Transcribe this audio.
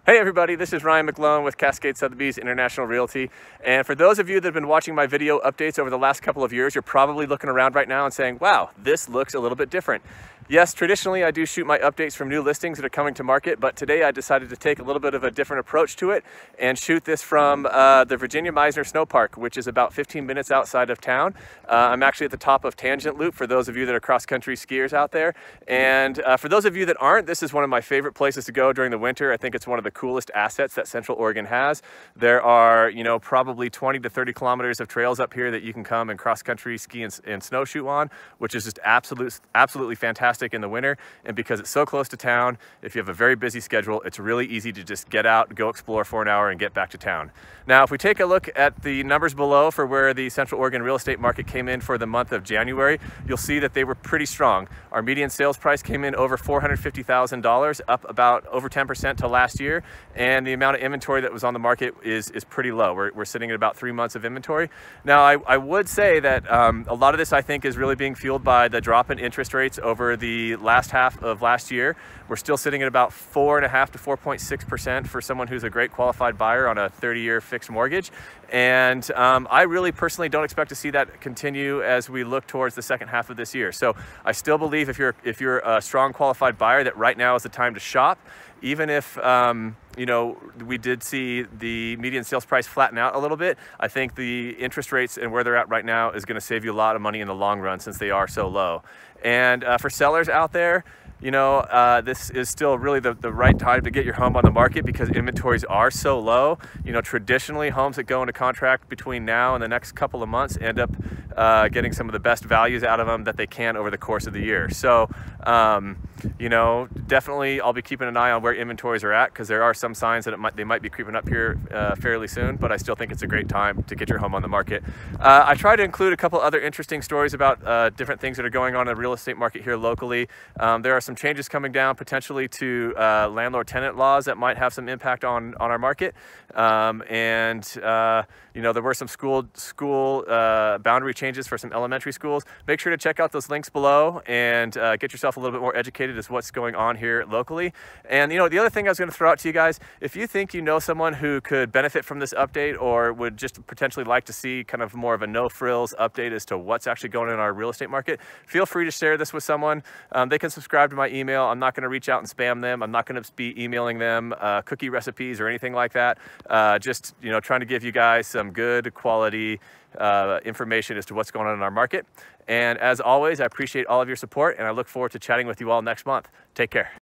Hey everybody, this is Ryan McClone with Cascade Sotheby's International Realty. And for those of you that have been watching my video updates over the last couple of years, you're probably looking around right now and saying, wow, this looks a little bit different. Yes, traditionally I do shoot my updates from new listings that are coming to market, but today I decided to take a little bit of a different approach to it and shoot this from the Virginia Meisner Snow Park, which is about 15 minutes outside of town. I'm actually at the top of Tangent Loop for those of you that are cross-country skiers out there. And for those of you that aren't, this is one of my favorite places to go during the winter. I think it's one of the coolest assets that Central Oregon has. There are, probably 20 to 30 kilometers of trails up here that you can come and cross-country ski and snowshoe on, which is just absolutely fantastic in the winter. And because it's so close to town, if you have a very busy schedule, it's really easy to just get out, go explore for an hour and get back to town. Now, if we take a look at the numbers below for where the Central Oregon real estate market came in for the month of January, you'll see that they were pretty strong. Our median sales price came in over $450,000, up about over 10% to last year. And the amount of inventory that was on the market is pretty low. We're sitting at about 3 months of inventory. Now, I would say that a lot of this, I think, is really being fueled by the drop in interest rates over the last half of last year. We're still sitting at about 4.5 to 4.6% for someone who's a great qualified buyer on a 30-year fixed mortgage. And I really personally don't expect to see that continue as we look towards the second half of this year. So I still believe if you're a strong qualified buyer, that right now is the time to shop. Even if we did see the median sales price flatten out a little bit, I think the interest rates and where they're at right now is going to save you a lot of money in the long run since they are so low. And for sellers out there, this is still really the right time to get your home on the market because inventories are so low. Traditionally, homes that go into contract between now and the next couple of months end up getting some of the best values out of them that they can over the course of the year. So, definitely I'll be keeping an eye on where inventories are at because there are some signs that they might be creeping up here fairly soon, but I still think it's a great time to get your home on the market. I try to include a couple other interesting stories about different things that are going on in the real estate market here locally. There are some changes coming down potentially to landlord-tenant laws that might have some impact on our market. There were some school boundary changes for some elementary schools. Make sure to check out those links below and get yourself a little bit more educated as what's going on here locally. And the other thing I was going to throw out to you guys, if you think you know someone who could benefit from this update or would just potentially like to see kind of more of a no-frills update as to what's actually going on in our real estate market, feel free to share this with someone. They can subscribe to my email. I'm not going to reach out and spam them. I'm not going to be emailing them cookie recipes or anything like that. Just trying to give you guys some good quality information as to what's going on in our market. And as always, I appreciate all of your support and I look forward to chatting with you all next month. Take care.